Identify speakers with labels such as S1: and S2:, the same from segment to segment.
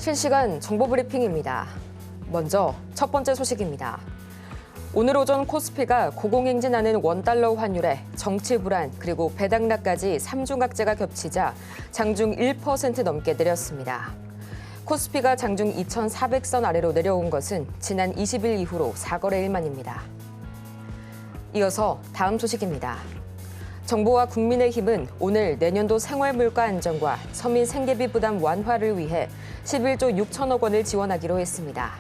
S1: 실시간 정보 브리핑입니다. 먼저 첫 번째 소식입니다. 오늘 오전 코스피가 고공행진하는 원달러 환율에 정치 불안 그리고 배당락까지 3중악재가 겹치자 장중 1% 넘게 내렸습니다. 코스피가 장중 2,400선 아래로 내려온 것은 지난 20일 이후로 4거래일 만입니다. 이어서 다음 소식입니다. 정부와 국민의힘은 오늘 내년도 생활물가 안정과 서민 생계비 부담 완화를 위해 11조 6천억 원을 지원하기로 했습니다.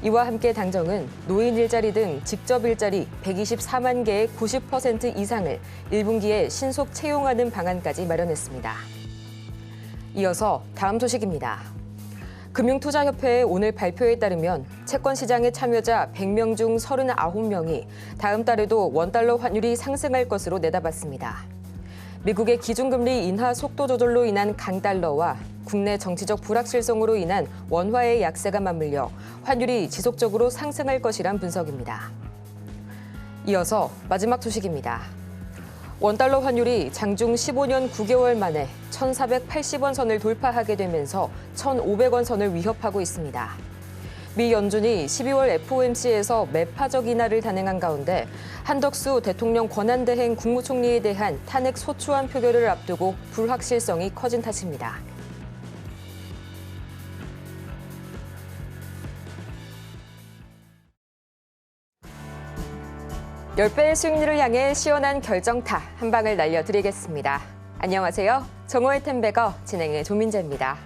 S1: 이와 함께 당정은 노인 일자리 등 직접 일자리 124만 개의 90% 이상을 1분기에 신속 채용하는 방안까지 마련했습니다. 이어서 다음 소식입니다. 금융투자협회의 오늘 발표에 따르면 채권시장의 참여자 100명 중 39명이 다음 달에도 원달러 환율이 상승할 것으로 내다봤습니다. 미국의 기준금리 인하 속도 조절로 인한 강달러와 국내 정치적 불확실성으로 인한 원화의 약세가 맞물려 환율이 지속적으로 상승할 것이란 분석입니다. 이어서 마지막 소식입니다. 원달러 환율이 장중 15년 9개월 만에 1,480원 선을 돌파하게 되면서 1,500원 선을 위협하고 있습니다. 미 연준이 12월 FOMC에서 매파적 인하를 단행한 가운데 한덕수 대통령 권한대행 국무총리에 대한 탄핵 소추안 표결을 앞두고 불확실성이 커진 탓입니다. (10배의) 수익률을 향해 시원한 결정타 한 방을 날려드리겠습니다. 안녕하세요. 정오의 템베거 진행의 조민재입니다.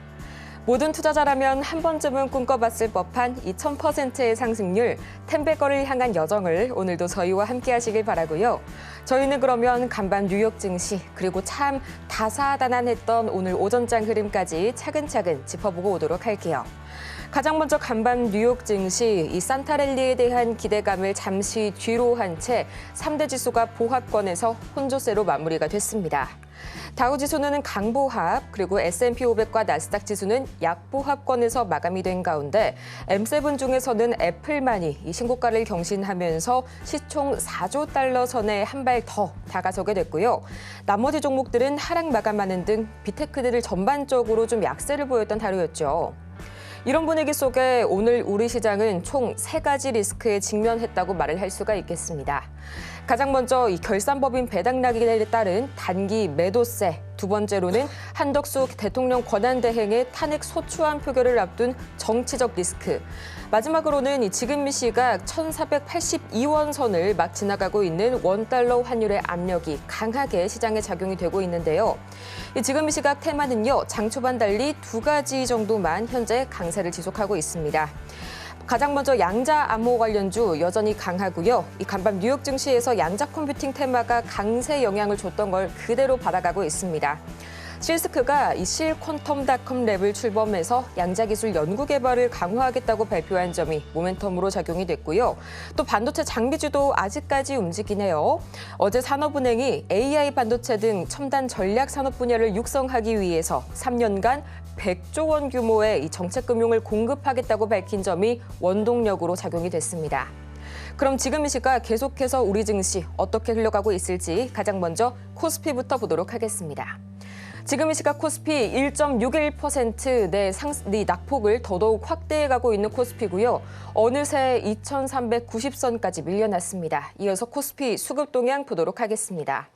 S1: 모든 투자자라면 한 번쯤은 꿈꿔봤을 법한 2000%의 상승률, 템베거를 향한 여정을 오늘도 저희와 함께 하시길 바라고요. 저희는 그러면 간밤 뉴욕 증시 그리고 참 다사다난했던 오늘 오전장 흐름까지 차근차근 짚어보고 오도록 할게요. 가장 먼저 간밤 뉴욕 증시 이 산타랠리에 대한 기대감을 잠시 뒤로 한 채 3대 지수가 보합권에서 혼조세로 마무리가 됐습니다. 다우지수는 강보합, 그리고 S&P 500과 나스닥 지수는 약보합권에서 마감이 된 가운데 M7 중에서는 애플만이 이 신고가를 경신하면서 시총 4조 달러 선에 한 발 더 다가서게 됐고요. 나머지 종목들은 하락 마감하는 등 빅테크들을 전반적으로 좀 약세를 보였던 하루였죠. 이런 분위기 속에 오늘 우리 시장은 총 3가지 리스크에 직면했다고 말을 할 수가 있겠습니다. 가장 먼저 이 결산법인 배당락에 따른 단기 매도세, 두 번째로는 한덕수 대통령 권한대행의 탄핵 소추안 표결을 앞둔 정치적 리스크, 마지막으로는 지금 이 시각 1,482원 선을 막 지나가고 있는 원달러 환율의 압력이 강하게 시장에 작용이 되고 있는데요. 지금 이 시각 테마는요, 장 초반 달리 2가지 정도만 현재 강세를 지속하고 있습니다. 가장 먼저 양자 암호 관련주 여전히 강하고요. 이 간밤 뉴욕 증시에서 양자 컴퓨팅 테마가 강세 영향을 줬던 걸 그대로 받아가고 있습니다. 실스크가 이 실퀀텀닷컴 랩을 출범해서 양자기술 연구개발을 강화하겠다고 발표한 점이 모멘텀으로 작용이 됐고요. 또 반도체 장비주도 아직까지 움직이네요. 어제 산업은행이 AI 반도체 등 첨단 전략 산업 분야를 육성하기 위해서 3년간 100조 원 규모의 이 정책금융을 공급하겠다고 밝힌 점이 원동력으로 작용이 됐습니다. 그럼 지금 이 시각 계속해서 우리 증시 어떻게 흘러가고 있을지 가장 먼저 코스피부터 보도록 하겠습니다. 지금 이 시각 코스피 1.61% 낙폭을 더더욱 확대해가고 있는 코스피고요. 어느새 2,390선까지 밀려났습니다. 이어서 코스피 수급 동향 보도록 하겠습니다.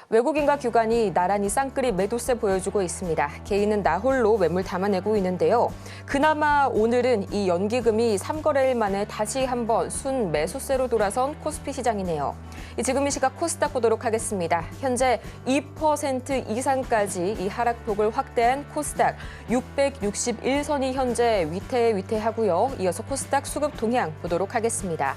S1: 외국인과 기관이 나란히 쌍끌이 매도세 보여주고 있습니다. 개인은 나홀로 매물 담아내고 있는데요. 그나마 오늘은 이 연기금이 3거래일 만에 다시 한번 순 매수세로 돌아선 코스피 시장이네요. 지금 이 시각 코스닥 보도록 하겠습니다. 현재 2% 이상까지 이 하락폭을 확대한 코스닥 661선이 현재 위태위태하고요. 이어서 코스닥 수급 동향 보도록 하겠습니다.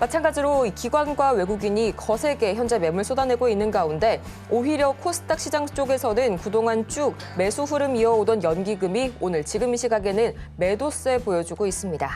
S1: 마찬가지로 기관과 외국인이 거세게 현재 매물 쏟아내고 있는 가운데 오히려 코스닥 시장 쪽에서는 그동안 쭉 매수 흐름 이어오던 연기금이 오늘 지금 이 시각에는 매도세 보여주고 있습니다.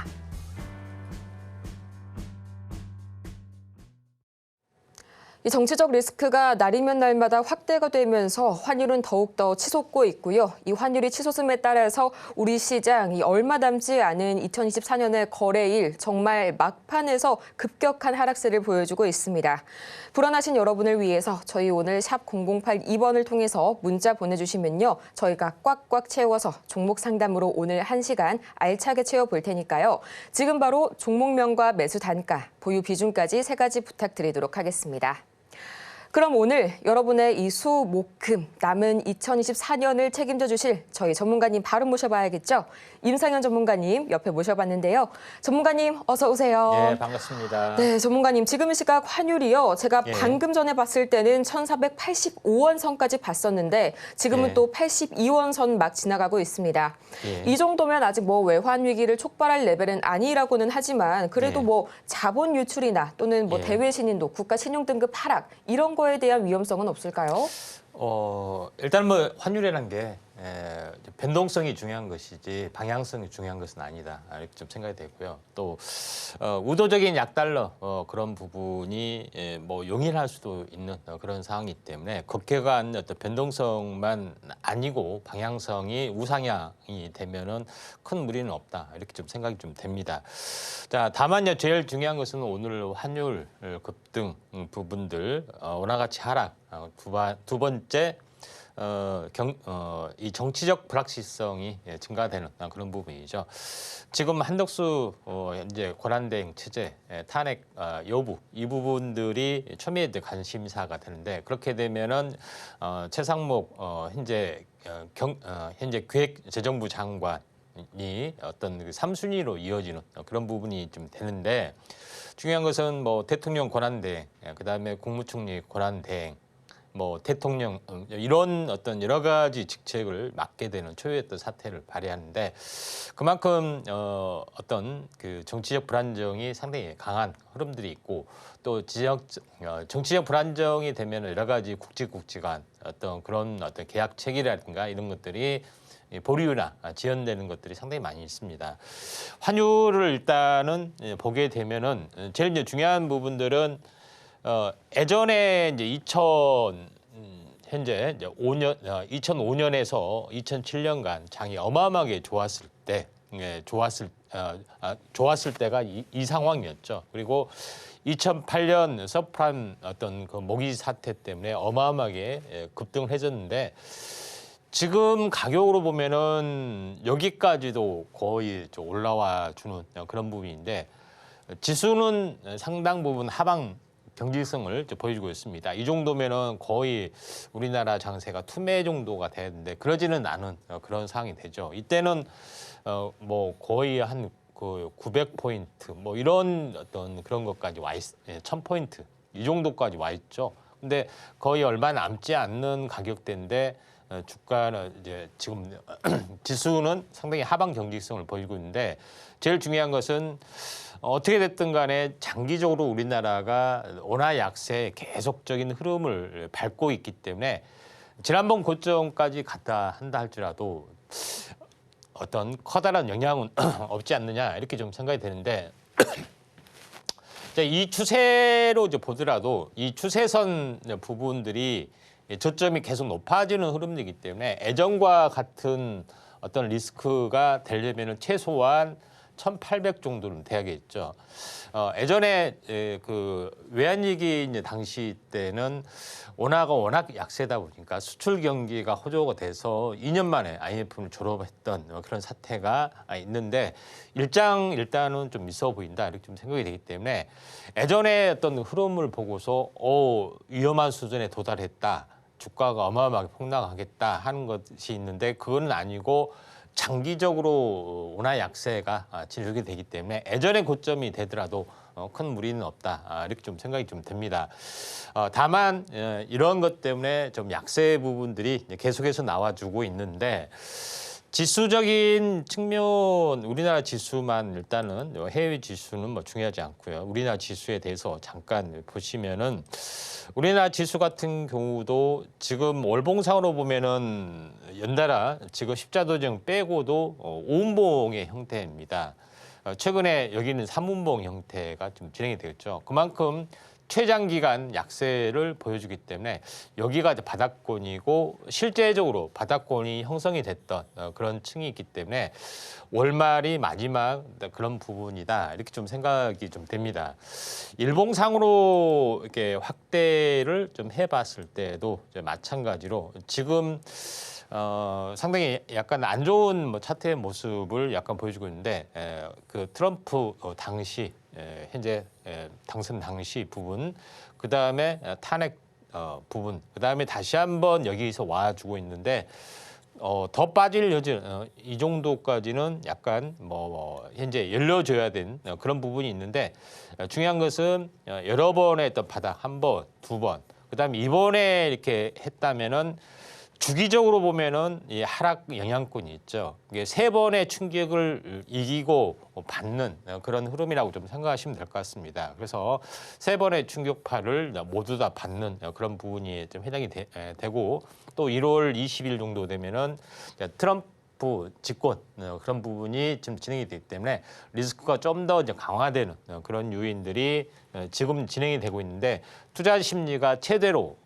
S1: 이 정치적 리스크가 날이면 날마다 확대가 되면서 환율은 더욱더 치솟고 있고요. 이 환율이 치솟음에 따라서 우리 시장 얼마 남지 않은 2024년의 거래일 정말 막판에서 급격한 하락세를 보여주고 있습니다. 불안하신 여러분을 위해서 저희 오늘 샵 0082번을 통해서 문자 보내주시면요. 저희가 꽉꽉 채워서 종목 상담으로 오늘 1시간 알차게 채워볼 테니까요. 지금 바로 종목명과 매수 단가, 보유 비중까지 3가지 부탁드리도록 하겠습니다. 그럼 오늘 여러분의 이 수, 목, 금, 남은 2024년을 책임져 주실 저희 전문가님 바로 모셔봐야겠죠. 임상현 전문가님 옆에 모셔봤는데요. 전문가님 어서 오세요.
S2: 네, 반갑습니다.
S1: 네, 전문가님 지금 이 시각 환율이요. 제가 방금 전에 봤을 때는 1,485원 선까지 봤었는데 지금은 또 82원 선 막 지나가고 있습니다. 이 정도면 아직 뭐 외환 위기를 촉발할 레벨은 아니라고는 하지만 그래도 뭐 자본 유출이나 또는 뭐 대외 신인도, 국가 신용 등급 하락 이런 거에 대한 위험성은 없을까요?
S2: 일단 뭐 환율이라는 게 변동성이 중요한 것이지 방향성이 중요한 것은 아니다. 이렇게 좀 생각이 되고요. 또 우도적인 약달러 그런 부분이 뭐 용인할 수도 있는 그런 상황이기 때문에 급격한 어떤 변동성만 아니고 방향성이 우상향이 되면은 큰 무리는 없다. 이렇게 좀 생각이 좀 됩니다. 자, 다만요 제일 중요한 것은 오늘 환율 급등 부분들 오늘 같이 하락 두 번째 이 정치적 불확실성이 증가되는 그런 부분이죠. 지금 한덕수 현재 권한대행 체제 탄핵 여부 이 부분들이 초미의 관심사가 되는데 그렇게 되면은 최상목 현재 기획재정부 장관이 어떤 3순위로 이어지는 그런 부분이 좀 되는데 중요한 것은 뭐 대통령 권한대행 그다음에 국무총리 권한대행 뭐 대통령 이런 어떤 여러 가지 직책을 맡게 되는 초유의 어떤 사태를 발휘하는데 그만큼 어떤 그 정치적 불안정이 상당히 강한 흐름들이 있고 또 정치적 불안정이 되면 여러 가지 굵직굵직한 어떤 그런 어떤 계약 체계라든가 이런 것들이 보류나 지연되는 것들이 상당히 많이 있습니다. 환율을 일단은 보게 되면은 제일 이제 중요한 부분들은 예전에 이제 현재 이제 2005년에서 2007년간 장이 어마어마하게 좋았을 때, 좋았을 때가 이 상황이었죠. 그리고 2008년 서프라임 어떤 그 모기 사태 때문에 어마어마하게 급등을 해줬는데 지금 가격으로 보면은 여기까지도 거의 좀 올라와 주는 그런 부분인데 지수는 상당 부분 하방 경직성을 보여주고 있습니다. 이 정도면은 거의 우리나라 장세가 투매 정도가 되는데 그러지는 않은 그런 상황이 되죠. 이때는 뭐 거의 한 그 900포인트 뭐 이런 어떤 그런 것까지 와 있, 1000포인트 이 정도까지 와 있죠. 근데 거의 얼마 남지 않는 가격대인데 주가는 이제 지금 지수는 상당히 하방 경직성을 보이고 있는데 제일 중요한 것은 어떻게 됐든 간에 장기적으로 우리나라가 원화 약세의 계속적인 흐름을 밟고 있기 때문에 지난번 고점까지 갔다 한다 할지라도 어떤 커다란 영향은 없지 않느냐 이렇게 좀 생각이 되는데 이 추세로 이제 보더라도 이 추세선 부분들이 저점이 계속 높아지는 흐름이기 때문에 예전과 같은 어떤 리스크가 되려면은 최소한 1,800 정도는 돼야겠죠. 예전에 그 외환위기 이제 당시 때는 원화가 워낙 약세다 보니까 수출 경기가 호조가 돼서 2년 만에 IMF를 졸업했던 그런 사태가 있는데 일단은 좀 있어 보인다 이렇게 좀 생각이 되기 때문에 예전에 어떤 흐름을 보고서 위험한 수준에 도달했다. 주가가 어마어마하게 폭락하겠다 하는 것이 있는데 그건 아니고 장기적으로 원화 약세가 진행이 되기 때문에 예전의 고점이 되더라도 큰 무리는 없다 이렇게 좀 생각이 좀 듭니다. 다만 이런 것 때문에 좀 약세 부분들이 계속해서 나와주고 있는데 지수적인 측면 우리나라 지수만 일단은 해외 지수는 뭐 중요하지 않고요. 우리나라 지수에 대해서 잠깐 보시면은 우리나라 지수 같은 경우도 지금 월봉상으로 보면은 연달아 지금 십자도정 빼고도 5운봉의 형태입니다. 최근에 여기는 3운봉 형태가 좀 진행이 되겠죠. 그만큼 최장기간 약세를 보여주기 때문에 여기가 이제 바닥권이고 실제적으로 바닥권이 형성이 됐던 그런 층이 있기 때문에 월말이 마지막 그런 부분이다 이렇게 좀 생각이 좀 됩니다. 일봉상으로 이렇게 확대를 좀 해봤을 때도 이제 마찬가지로 지금 상당히 약간 안 좋은 뭐 차트의 모습을 약간 보여주고 있는데 그 트럼프 당시 현재 당선 당시 부분, 그 다음에 탄핵 부분, 그 다음에 다시 한번 여기서 와주고 있는데 더 빠질 여지 이 정도까지는 약간 뭐 현재 열려줘야 된 그런 부분이 있는데 중요한 것은 여러 번의 어떤 바닥 한 번, 두 번, 그 다음에 이번에 이렇게 했다면은. 주기적으로 보면은 이 하락 영향권이 있죠. 이게 세 번의 충격을 이기고 받는 그런 흐름이라고 좀 생각하시면 될 것 같습니다. 그래서 세 번의 충격파를 모두 다 받는 그런 부분이 좀 해당이 되고 또 1월 20일 정도 되면은 트럼프 집권 그런 부분이 지금 진행이 되기 때문에 리스크가 좀 더 강화되는 그런 요인들이 지금 진행이 되고 있는데 투자 심리가 최대로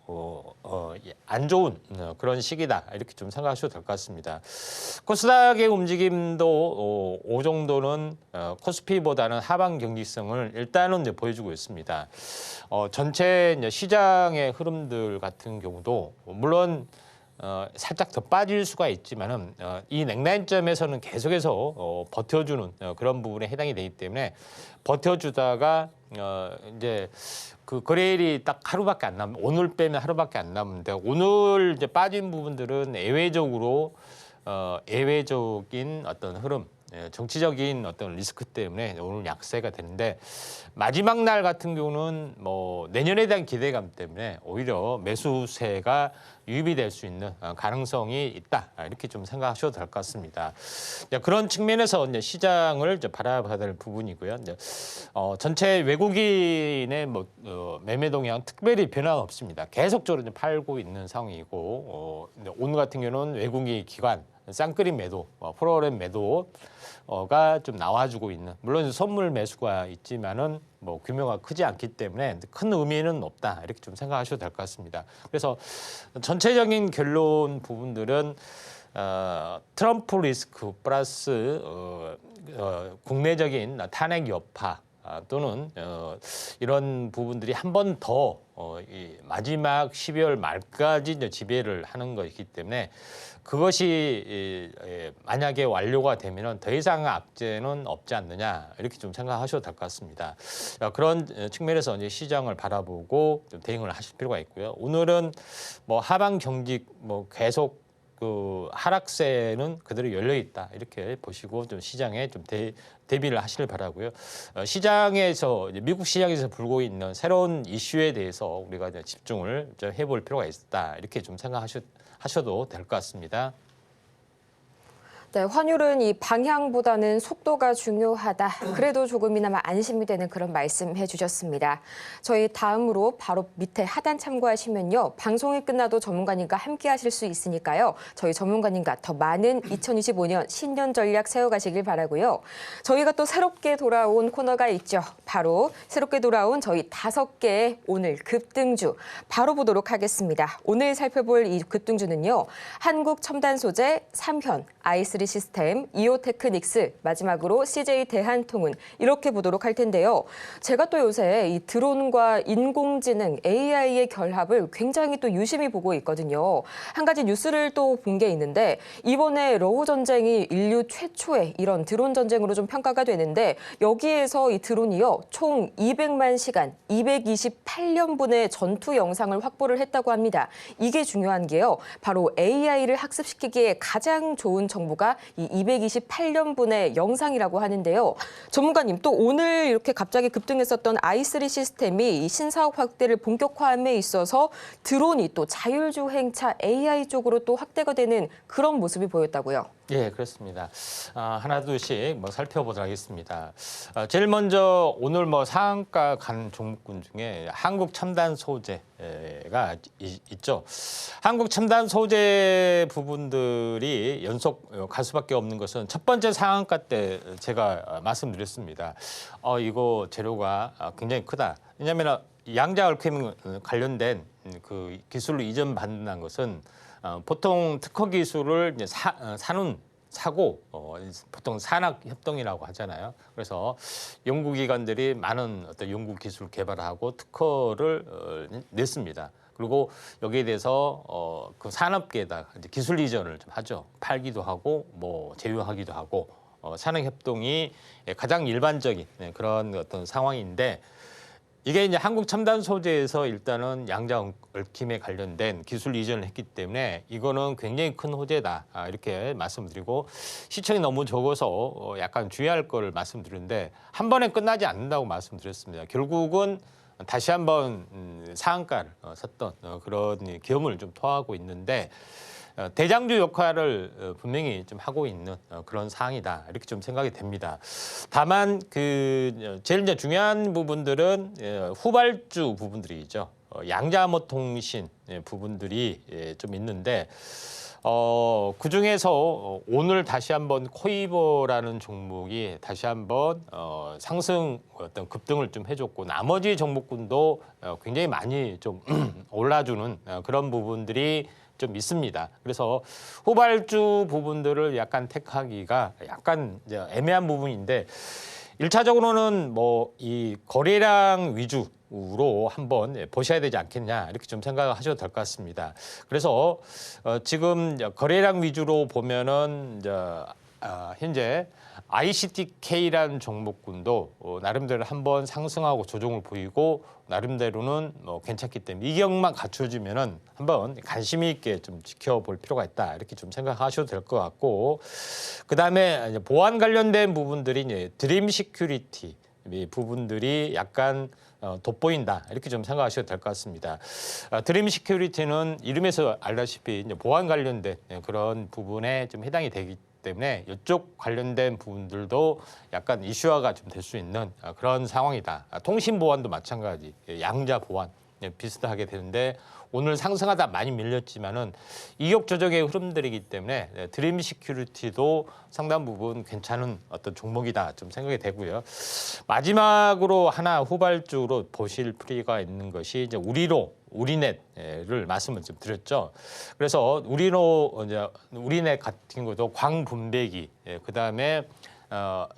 S2: 안 좋은 그런 시기다 이렇게 좀 생각하셔도 될 것 같습니다. 코스닥의 움직임도 오 정도는 코스피보다는 하방 경직성을 일단은 이제 보여주고 있습니다. 전체 이제 시장의 흐름들 같은 경우도 물론 살짝 더 빠질 수가 있지만은 이 냉라인점에서는 계속해서 버텨주는 그런 부분에 해당이 되기 때문에 버텨주다가 이제 그 거래일이 딱 하루밖에 안 남, 오늘 빼면 하루밖에 안 남는데 오늘 이제 빠진 부분들은 예외적인 어떤 흐름. 정치적인 어떤 리스크 때문에 오늘 약세가 되는데 마지막 날 같은 경우는 뭐 내년에 대한 기대감 때문에 오히려 매수세가 유입이 될 수 있는 가능성이 있다 이렇게 좀 생각하셔도 될 것 같습니다. 그런 측면에서 이제 시장을 이제 바라봐야 될 부분이고요. 이제 전체 외국인의 뭐 매매 동향 특별히 변화가 없습니다. 계속적으로 이제 팔고 있는 상황이고 오늘 같은 경우는 외국인 기관 쌍끌이 매도, 프로그램 매도가 좀 나와주고 있는 물론 선물 매수가 있지만은 뭐 규모가 크지 않기 때문에 큰 의미는 없다 이렇게 좀 생각하셔도 될 것 같습니다. 그래서 전체적인 결론 부분들은 트럼프 리스크 플러스 국내적인 탄핵 여파 또는 이런 부분들이 한 번 더 마지막 12월 말까지 이제 지배를 하는 것이기 때문에 그것이 만약에 완료가 되면은 더 이상 악재는 없지 않느냐 이렇게 좀 생각하셔도 될 것 같습니다. 그런 측면에서 이제 시장을 바라보고 좀 대응을 하실 필요가 있고요. 오늘은 뭐 하방 경직 뭐 계속 그 하락세는 그대로 열려 있다 이렇게 보시고 좀 시장에 좀 대비를 하시길 바라고요. 시장에서 미국 시장에서 불고 있는 새로운 이슈에 대해서 우리가 이제 집중을 좀 해볼 필요가 있다 이렇게 좀 생각하셔도 될 것 같습니다.
S1: 네, 환율은 이 방향보다는 속도가 중요하다. 그래도 조금이나마 안심이 되는 그런 말씀해 주셨습니다. 저희 다음으로 바로 밑에 하단 참고하시면요. 방송이 끝나도 전문가님과 함께 하실 수 있으니까요. 저희 전문가님과 더 많은 2025년 신년 전략 세워가시길 바라고요. 저희가 또 새롭게 돌아온 코너가 있죠. 바로 새롭게 돌아온 저희 5개의 오늘 급등주 바로 보도록 하겠습니다. 오늘 살펴볼 이 급등주는요. 한국첨단소재, 삼현, i3 시스템, 이오테크닉스, 마지막으로 CJ 대한통운 이렇게 보도록 할 텐데요. 제가 또 요새 이 드론과 인공지능 AI의 결합을 굉장히 또 유심히 보고 있거든요. 한 가지 뉴스를 또 본 게 있는데 이번에 러우 전쟁이 인류 최초의 이런 드론 전쟁으로 좀 평가가 되는데 여기에서 이 드론이요. 총 200만 시간, 228년분의 전투 영상을 확보를 했다고 합니다. 이게 중요한 게요. 바로 AI를 학습시키기에 가장 좋은 정보가 이 228년분의 영상이라고 하는데요. 전문가님, 또 오늘 이렇게 갑자기 급등했었던 i3 시스템이 이 신사업 확대를 본격화함에 있어서 드론이 또 자율주행차 AI 쪽으로 또 확대가 되는 그런 모습이 보였다고요.
S2: 예, 그렇습니다. 하나 둘씩 뭐 살펴보도록 하겠습니다. 제일 먼저 오늘 뭐 상한가 간 종목군 중에 한국 첨단 소재가 있죠. 한국 첨단 소재 부분들이 연속 갈 수밖에 없는 것은 첫 번째 상한가 때 제가 말씀드렸습니다. 이거 재료가 굉장히 크다. 왜냐하면 양자 얽힘 관련된 그 기술로 이전받는다는 것은 보통 특허 기술을 이제 사고 보통 산학 협동이라고 하잖아요. 그래서 연구기관들이 많은 어떤 연구 기술 개발하고 특허를 냈습니다. 그리고 여기에 대해서 그 산업계에다 이제 기술 이전을 좀 하죠. 팔기도 하고 뭐 제휴하기도 하고 산학 협동이 가장 일반적인 그런 어떤 상황인데. 이게 이제 한국 첨단 소재에서 일단은 양자 얽힘에 관련된 기술 이전을 했기 때문에 이거는 굉장히 큰 호재다 이렇게 말씀드리고 시청이 너무 적어서 약간 주의할 거를 말씀드리는데 한 번에 끝나지 않는다고 말씀드렸습니다. 결국은 다시 한번 상한가를 섰던 그런 기염을 좀 토하고 있는데 대장주 역할을 분명히 좀 하고 있는 그런 사항이다 이렇게 좀 생각이 됩니다. 다만 그 제일 이제 중요한 부분들은 후발주 부분들이죠. 양자암호통신 부분들이 좀 있는데 그 중에서 오늘 다시 한번 코이버라는 종목이 다시 한번 상승 어떤 급등을 좀 해줬고 나머지 종목군도 굉장히 많이 좀 올라주는 그런 부분들이 좀 있습니다. 그래서 후발주 부분들을 약간 택하기가 약간 이제 애매한 부분인데 1차적으로는 뭐 이 거래량 위주로 한번 보셔야 되지 않겠냐 이렇게 좀 생각하셔도 될 것 같습니다. 그래서 지금 거래량 위주로 보면은 현재 ICTK라는 종목군도 나름대로 한번 상승하고 조정을 보이고 나름대로는 뭐 괜찮기 때문에 이 경우만 갖춰지면은 한번 관심 있게 좀 지켜볼 필요가 있다 이렇게 좀 생각하셔도 될 것 같고 그 다음에 보안 관련된 부분들이 이제 드림 시큐리티 부분들이 약간 돋보인다 이렇게 좀 생각하셔도 될 것 같습니다. 드림 시큐리티는 이름에서 알다시피 이제 보안 관련된 그런 부분에 좀 해당이 되기 때문에 이쪽 관련된 부분들도 약간 이슈화가 좀 될 수 있는 그런 상황이다. 통신 보안도 마찬가지, 양자 보안 비슷하게 되는데 오늘 상승하다 많이 밀렸지만은 이격 조정의 흐름들이기 때문에 드림 시큐리티도 상당 부분 괜찮은 어떤 종목이다 좀 생각이 되고요. 마지막으로 하나 후발주로 보실 필요가 있는 것이 이제 우리넷을 말씀을 좀 드렸죠. 그래서 우리넷 같은 것도 광분배기, 그다음에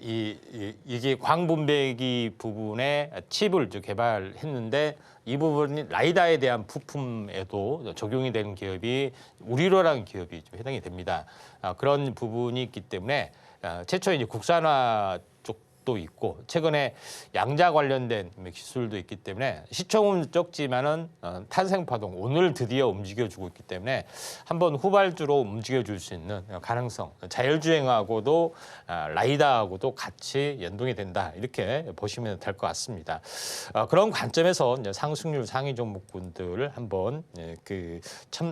S2: 이게 광분배기 부분에 칩을 개발했는데 이 부분이 라이다에 대한 부품에도 적용이 되는 기업이 우리로라는 기업이 좀 해당이 됩니다. 그런 부분이 있기 때문에 최초에 이제 국산화 쪽도 있고 최근에 양자 관련된 기술도 있기 때문에 시총은 적지만은 탄생파동 오늘 드디어 움직여주고 있기 때문에 한번 후발주로 움직여줄 수 있는 가능성 자율주행하고도 라이다하고도 같이 연동이 된다 이렇게 보시면 될 것 같습니다. 그런 관점에서 이제 상승률 상위 종목군들을 한번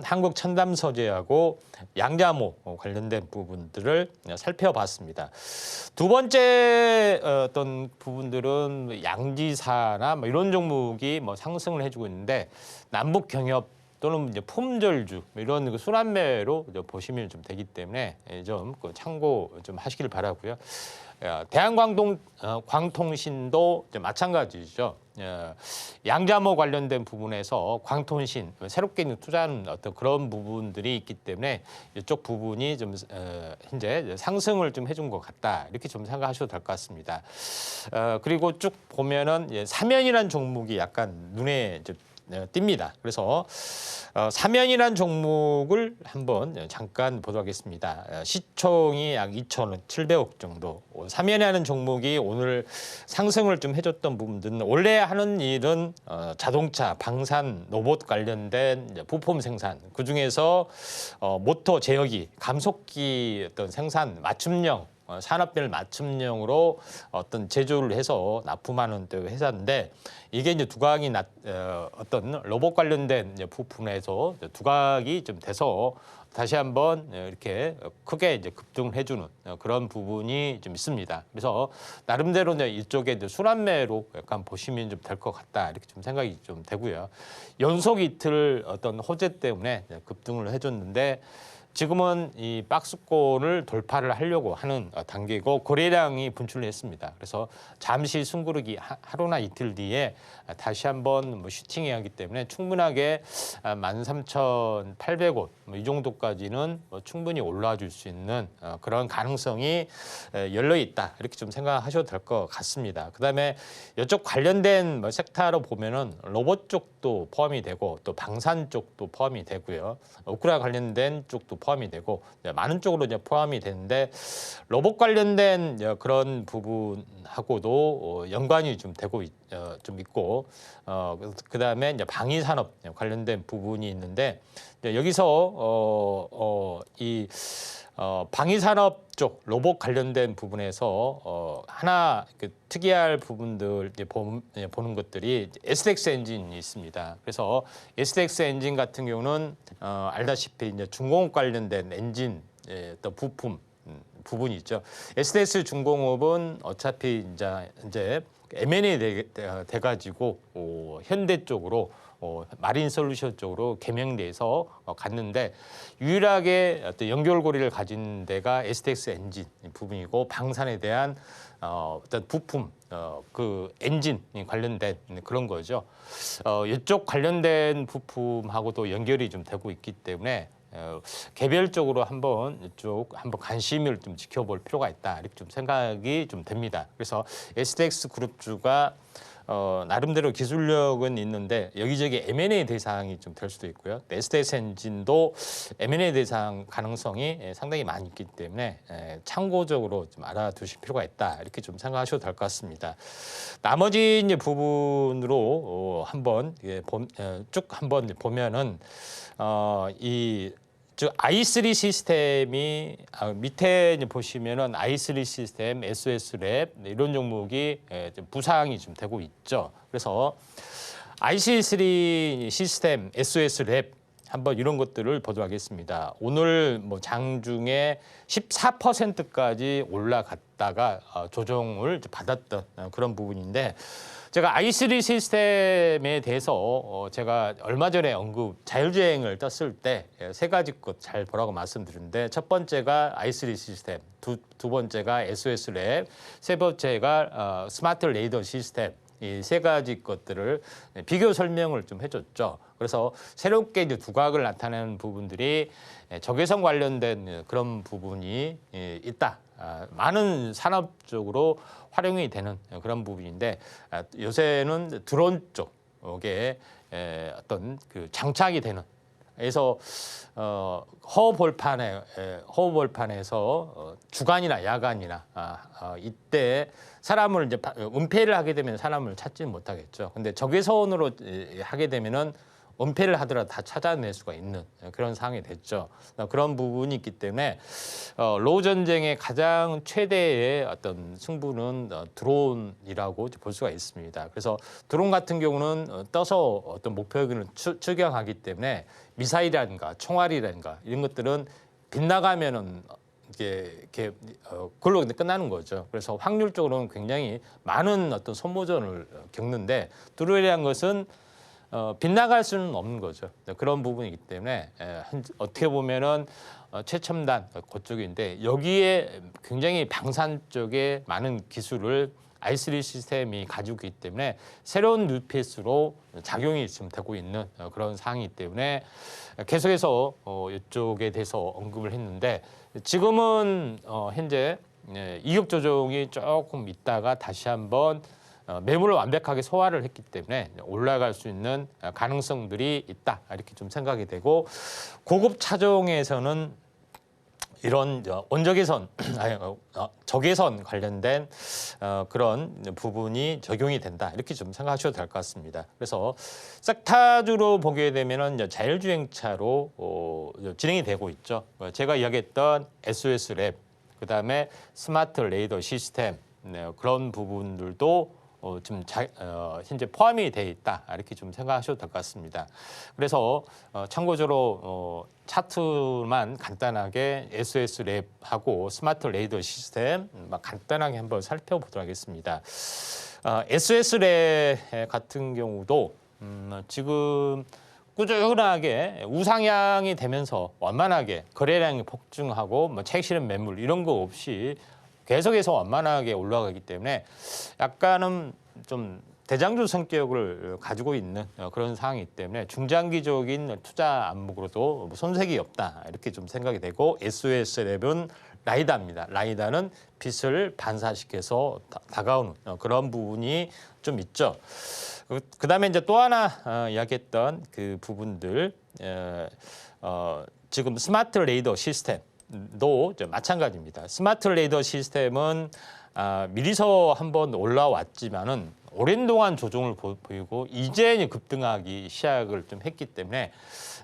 S2: 한국 첨단 소재하고 양자암호 관련된 부분들을 살펴봤습니다. 두 번째 어떤 부분들은 양지사나 뭐 이런 종목이 뭐 상승을 해주고 있는데 남북 경협 또는 이제 품절주 이런 순환매로 보시면 좀 되기 때문에 좀 참고 좀 하시길 바라고요. 대한광통신도 마찬가지죠. 양자암호 관련된 부분에서 광통신 새롭게 투자하는 어떤 그런 부분들이 있기 때문에 이쪽 부분이 좀 현재 상승을 좀 해준 것 같다 이렇게 좀 생각하셔도 될 것 같습니다. 그리고 쭉 보면은 사면이라는 종목이 약간 눈에 띕니다. 그래서 사면이라는 종목을 한번 잠깐 보도록 하겠습니다. 시총이 약 2,700억 정도. 사면이라는 종목이 오늘 상승을 좀 해줬던 부분들은 원래 하는 일은 자동차, 방산, 로봇 관련된 부품 생산. 그 중에서 모터 제어기, 감속기 어떤 생산 맞춤형. 산업별 맞춤형으로 어떤 제조를 해서 납품하는 회사인데 이게 이제 두각이 어떤 로봇 관련된 부품에서 두각이 좀 돼서 다시 한번 이렇게 크게 이제 급등을 해주는 그런 부분이 좀 있습니다. 그래서 나름대로 이쪽에 순환매로 약간 보시면 좀 될 것 같다 이렇게 좀 생각이 좀 되고요. 연속 이틀 어떤 호재 때문에 급등을 해줬는데. 지금은 이 박스권을 돌파를 하려고 하는 단계고 거래량이 분출했습니다. 그래서 잠시 숨고르기 하루나 이틀 뒤에 다시 한번 뭐 슈팅해야 하기 때문에 충분하게 13,800원 이 정도까지는 충분히 올라와 줄 수 있는 그런 가능성이 열려 있다. 이렇게 좀 생각하셔도 될 것 같습니다. 그다음에 이쪽 관련된 섹터로 보면은 로봇 쪽도 포함이 되고 또 방산 쪽도 포함이 되고요. 우크라 관련된 쪽도 포함이 되고 많은 쪽으로 이제 포함이 되는데 로봇 관련된 그런 부분하고도 연관이 좀 되고 좀 있고 그다음에 이제 방위 산업 관련된 부분이 있는데 여기서 방위 산업 쪽 로봇 관련된 부분에서 하나 특이할 부분들 이제 보는 것들이 SDX 엔진이 있습니다. 그래서 SDX 엔진 같은 경우는 알다시피 이제 중공업 관련된 엔진 또 부품 부분이 있죠. SDS 중공업은 어차피 이제 M&A 돼가지고 현대 쪽으로 마린 솔루션 쪽으로 개명돼서 갔는데 유일하게 어떤 연결고리를 가진 데가 STX 엔진 부분이고 방산에 대한 어떤 부품 그 엔진 관련된 그런 거죠. 이쪽 관련된 부품하고도 연결이 좀 되고 있기 때문에 개별적으로 한번 관심을 좀 지켜볼 필요가 있다 이렇게 좀 생각이 좀 됩니다. 그래서 STX 그룹주가 나름대로 기술력은 있는데 여기저기 M&A 대상이 좀 될 수도 있고요. STX 엔진도 M&A 대상 가능성이 상당히 많이 있기 때문에 참고적으로 좀 알아두실 필요가 있다 이렇게 좀 생각하셔도 될 것 같습니다. 나머지 이제 부분으로 한번 쭉 한번 보면은 즉 i3 시스템이 밑에 이제 보시면은 i3 시스템, SOS랩 이런 종목이 부상이 좀 되고 있죠. 그래서 i3 시스템, SOS랩 한번 이런 것들을 보도록 하겠습니다. 오늘 뭐 장중에 14%까지 올라갔다가 조정을 받았던 그런 부분인데 제가 i3 시스템에 대해서 제가 얼마 전에 자율주행을 떴을 때 세 가지 것 잘 보라고 말씀드렸는데 첫 번째가 i3 시스템, 두 번째가 SOS랩, 세 번째가 스마트 레이더 시스템. 이 세 가지 것들을 비교 설명을 좀 해줬죠. 그래서 새롭게 이제 두각을 나타내는 부분들이 적외선 관련된 그런 부분이 있다. 많은 산업적으로 활용이 되는 그런 부분인데 요새는 드론 쪽에 어떤 그 장착이 되는 그래서 허허벌판에서 주간이나 야간이나 이때 사람을 이제 은폐를 하게 되면 사람을 찾지는 못하겠죠. 근데 적외선으로 하게 되면은 은폐를 하더라도 다 찾아낼 수가 있는 그런 상황이 됐죠. 그런 부분이 있기 때문에 로우 전쟁의 가장 최대의 어떤 승부는 드론이라고 볼 수가 있습니다. 그래서 드론 같은 경우는 떠서 어떤 목표를 추격하기 때문에 미사일이라든가 총알이라든가 이런 것들은 빗나가면은 그걸로 끝나는 거죠. 그래서 확률적으로는 굉장히 많은 어떤 소모전을 겪는데 드론이라는 것은 빗나갈 수는 없는 거죠. 그런 부분이기 때문에 어떻게 보면은 최첨단 그쪽인데 여기에 굉장히 방산 쪽에 많은 기술을 i3 시스템이 가지고 있기 때문에 새로운 뉴페이스로 작용이 지금 되고 있는 그런 상황이기 때문에 계속해서 이쪽에 대해서 언급을 했는데 지금은 현재 이격 조정이 조금 있다가 다시 한번 매물을 완벽하게 소화를 했기 때문에 올라갈 수 있는 가능성들이 있다 이렇게 좀 생각이 되고 고급 차종에서는 이런 원적외선, 적외선 관련된 그런 부분이 적용이 된다 이렇게 좀 생각하셔도 될 것 같습니다. 그래서 섹타주로 보게 되면은 자율주행차로 진행이 되고 있죠. 제가 이야기했던 SOS랩, 그다음에 스마트 레이더 시스템 그런 부분들도 지금 현재 포함이 돼 있다 이렇게 좀 생각하셔도 될 것 같습니다. 그래서 참고적으로 차트만 간단하게 SOS랩하고 스마트 레이더 시스템 간단하게 한번 살펴보도록 하겠습니다. SOS랩 같은 경우도 지금 꾸준하게 우상향이 되면서 완만하게 거래량이 폭증하고 뭐 차익 실현 매물 이런 거 없이 계속해서 완만하게 올라가기 때문에 약간은 좀 대장주 성격을 가지고 있는 그런 상황이기 때문에 중장기적인 투자 안목으로도 뭐 손색이 없다 이렇게 좀 생각이 되고 SOS11 라이다입니다. 라이다는 빛을 반사시켜서 다가오는 그런 부분이 좀 있죠. 그다음에 이제 또 하나 이야기했던 그 부분들 지금 스마트 레이더 시스템도 마찬가지입니다. 스마트 레이더 시스템은 미리서 한번 올라왔지만은 오랜 동안 조정을 보이고 이제 급등하기 시작을 좀 했기 때문에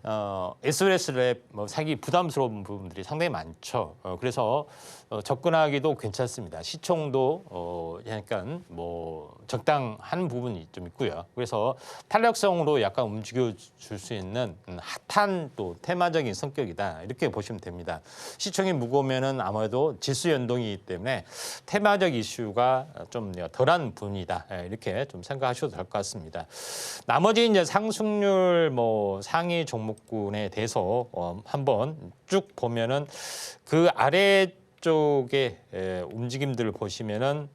S2: SOS랩 사기 부담스러운 부분들이 상당히 많죠. 그래서 접근하기도 괜찮습니다. 시총도 약간 뭐 적당한 부분이 좀 있고요. 그래서 탄력성으로 약간 움직여 줄 수 있는 핫한 또 테마적인 성격이다 이렇게 보시면 됩니다. 시총이 무거우면은 아무래도 지수 연동이기 때문에 테마적 이슈가 좀 덜한 분이다 이렇게 좀 생각하셔도 될 것 같습니다. 나머지 이제 상승률 뭐 상위 종목군에 대해서 한번 쭉 보면은 그 아래 쪽의 움직임들을 보시면은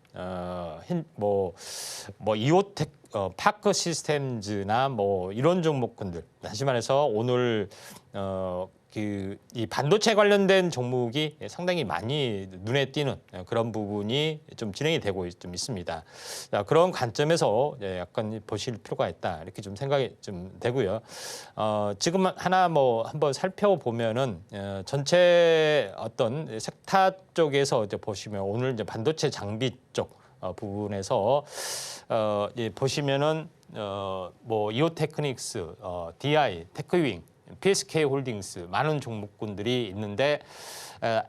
S2: 뭐 이오텍 파크 시스템즈나 뭐 이런 종목군들 다시 말해서 오늘 이 반도체 관련된 종목이 상당히 많이 눈에 띄는 그런 부분이 좀 진행이 되고 좀 있습니다. 자, 그런 관점에서 약간 보실 필요가 있다 이렇게 좀 생각이 좀 되고요. 지금 하나 뭐 한번 살펴보면은 전체 어떤 섹터 쪽에서 이제 보시면 오늘 이제 반도체 장비 쪽 부분에서 보시면은 뭐 이오테크닉스, DI, 테크윙 PSK 홀딩스 많은 종목군들이 있는데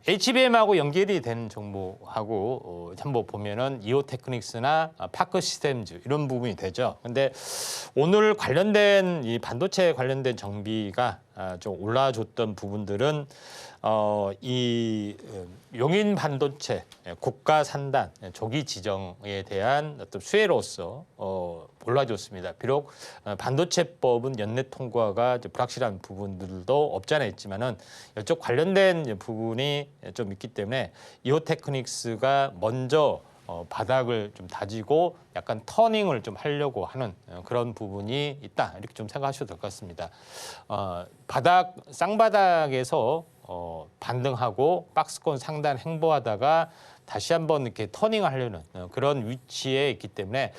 S2: HBM하고 연결이 된 종목하고 한번 보면은 이오테크닉스나 파크 시스템즈 이런 부분이 되죠. 근데 오늘 관련된 이 반도체 관련된 정비가 좀 올라줬던 부분들은 이 용인 반도체 국가 산단 조기 지정에 대한 어떤 수혜로서 올라줬습니다. 비록 반도체법은 연내 통과가 불확실한 부분들도 없지 않아 있지만은 이쪽 관련된 부분이 좀 있기 때문에 이오테크닉스가 먼저 바닥을 좀 다지고 약간 터닝을 좀 하려고 하는 그런 부분이 있다 이렇게 좀 생각하셔도 될 것 같습니다. 쌍바닥에서 반등하고 박스권 상단 행보하다가 다시 한번 이렇게 터닝을 하려는 그런 위치에 있기 때문에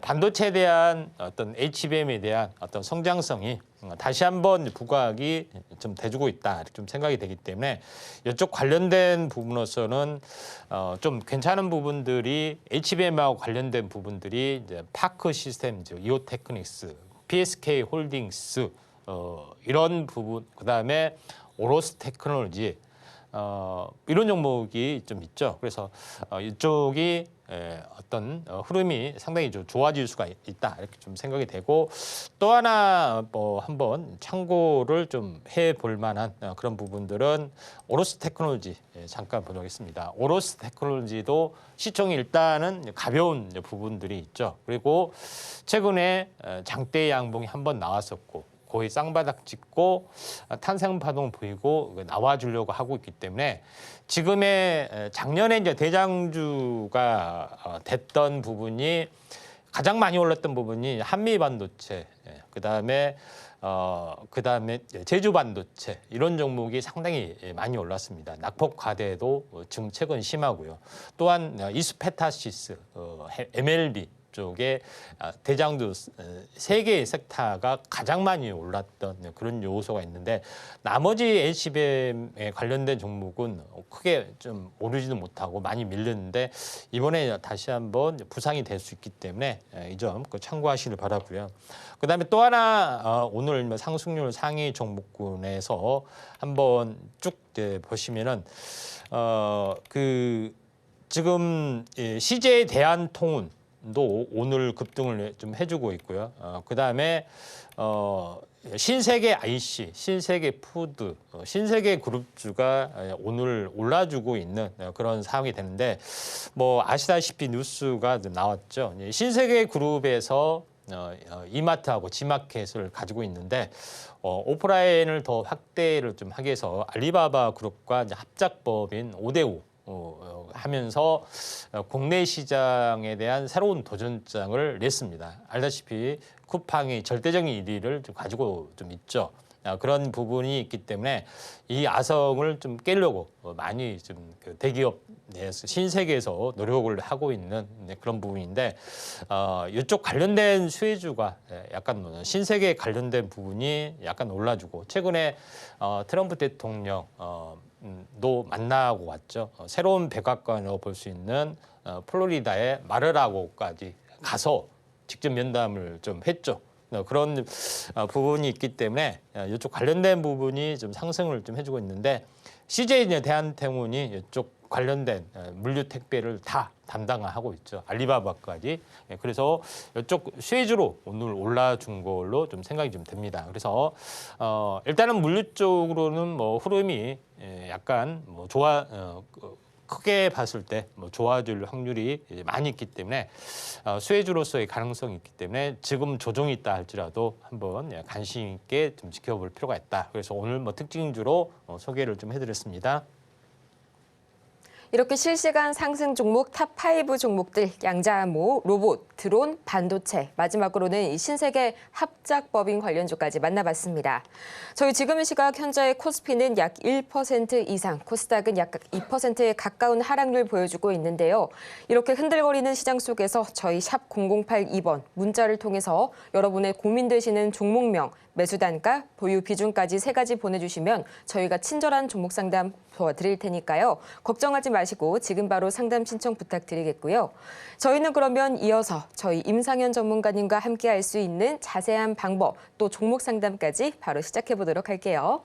S2: 반도체에 대한 어떤 HBM에 대한 어떤 성장성이 다시 한번 부각이 좀 돼주고 있다 이렇게 좀 생각이 되기 때문에 이쪽 관련된 부분으로서는 좀 괜찮은 부분들이 HBM하고 관련된 부분들이 이제 파크 시스템즈, 이오테크닉스, PSK 홀딩스 이런 부분 그다음에 오로스 테크놀로지 이런 종목이 좀 있죠. 그래서 이쪽이 어떤 흐름이 상당히 좀 좋아질 수가 있다 이렇게 좀 생각이 되고 또 하나 뭐 한번 참고를 좀 해볼 만한 그런 부분들은 오로스 테크놀로지 잠깐 보도록하겠습니다. 오로스 테크놀로지도 시총이 일단은 가벼운 부분들이 있죠. 그리고 최근에 장대 양봉이 한번 나왔었고 거의 쌍바닥 찍고 탄생 파동 보이고 나와주려고 하고 있기 때문에 지금의 작년에 이제 대장주가 됐던 부분이 가장 많이 올랐던 부분이 한미 반도체, 그다음에 제주 반도체 이런 종목이 상당히 많이 올랐습니다. 낙폭 과대도 지금 최근 심하고요. 또한 이스페타시스, MLB 쪽에 대장주 세 개의 섹터가 가장 많이 올랐던 그런 요소가 있는데 나머지 HBM에 관련된 종목은 크게 좀 오르지도 못하고 많이 밀렸는데 이번에 다시 한번 부상이 될 수 있기 때문에 이 점 참고하시길 바라고요. 그다음에 또 하나 오늘 상승률 상위 종목군에서 한번 쭉 보시면은 지금 CJ 대한통운 도 오늘 급등을 좀 해주고 있고요. 그다음에 신세계 IC, 신세계 푸드, 신세계 그룹주가 오늘 올라주고 있는 그런 상황이 되는데 뭐 아시다시피 뉴스가 나왔죠. 신세계 그룹에서 이마트하고 지마켓을 가지고 있는데 오프라인을 더 확대를 좀 하기 위해서 알리바바 그룹과 이제 합작법인 5대5 하면서 국내 시장에 대한 새로운 도전장을 냈습니다. 알다시피 쿠팡이 절대적인 1위를 좀 가지고 좀 있죠. 그런 부분이 있기 때문에 이 아성을 좀 깨려고 많이 좀 대기업 내에서 신세계에서 노력을 하고 있는 그런 부분인데 이쪽 관련된 수혜주가 약간 신세계 관련된 부분이 약간 올라주고 최근에 트럼프 대통령 도 만나고 왔죠. 새로운 백악관으로 볼 수 있는 플로리다의 마르라고까지 가서 직접 면담을 좀 했죠. 그런 부분이 있기 때문에 이쪽 관련된 부분이 좀 상승을 좀 해주고 있는데 CJ 대한통운이 이쪽 관련된 물류 택배를 다 담당하고 있죠. 알리바바까지. 그래서 이쪽 수혜주로 오늘 올라준 걸로 좀 생각이 좀 됩니다. 그래서 일단은 물류 쪽으로는 뭐 흐름이 약간 뭐 크게 봤을 때 뭐 좋아질 확률이 많이 있기 때문에 수혜주로서의 가능성이 있기 때문에 지금 조정이 있다 할지라도 한번 관심 있게 좀 지켜볼 필요가 있다. 그래서 오늘 뭐 특징주로 소개를 좀 해드렸습니다.
S1: 이렇게 실시간 상승 종목 탑5 종목들 양자모, 로봇, 드론, 반도체, 마지막으로는 이 신세계 합작법인 관련주까지 만나봤습니다. 저희 지금 이 시각 현재 코스피는 약 1% 이상, 코스닥은 약 2%에 가까운 하락률 보여주고 있는데요. 이렇게 흔들거리는 시장 속에서 저희 샵 0082번 문자를 통해서 여러분의 고민되시는 종목명, 매수 단가, 보유 비중까지 3가지 보내주시면 저희가 친절한 종목 상담 도와드릴 테니까요. 걱정하지 마시고 지금 바로 상담 신청 부탁드리겠고요. 저희는 그러면 이어서 저희 임상현 전문가님과 함께 할 수 있는 자세한 방법, 또 종목 상담까지 바로 시작해 보도록 할게요.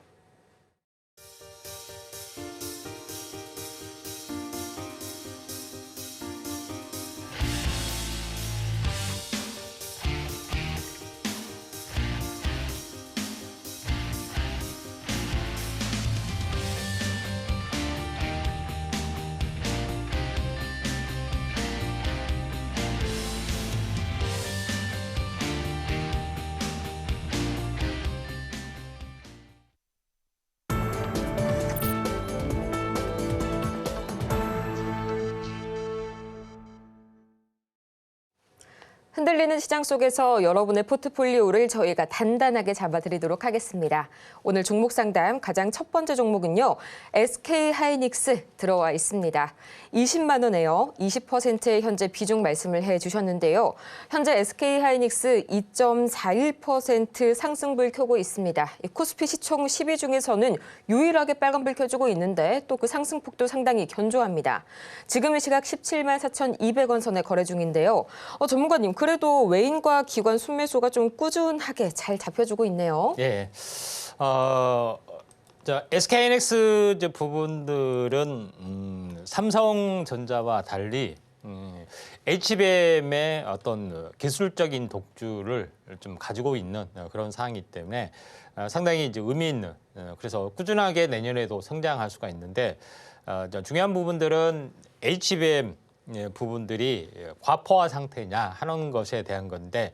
S1: 흔들리는 시장 속에서 여러분의 포트폴리오를 저희가 단단하게 잡아드리도록 하겠습니다. 오늘 종목 상담 가장 첫 번째 종목은요. SK하이닉스 들어와 있습니다. 20만 원에요. 20%의 현재 비중 말씀을 해주셨는데요. 현재 SK하이닉스 2.41% 상승불 켜고 있습니다. 코스피 시총 10위 중에서는 유일하게 빨간불 켜주고 있는데 또 그 상승폭도 상당히 견조합니다. 지금 이 시각 17만 4,200원 선에 거래 중인데요. 전문가님, 그래도 외인과 기관 순매수가 좀 꾸준하게 잘 잡혀주고 있네요.
S2: 예. SK하이닉스 이제 부분들은 삼성전자와 달리 HBM의 어떤 기술적인 독주를 좀 가지고 있는 그런 상황이기 때문에 상당히 이제 의미 있는 그래서 꾸준하게 내년에도 성장할 수가 있는데 중요한 부분들은 HBM 부분들이 과포화 상태냐 하는 것에 대한 건데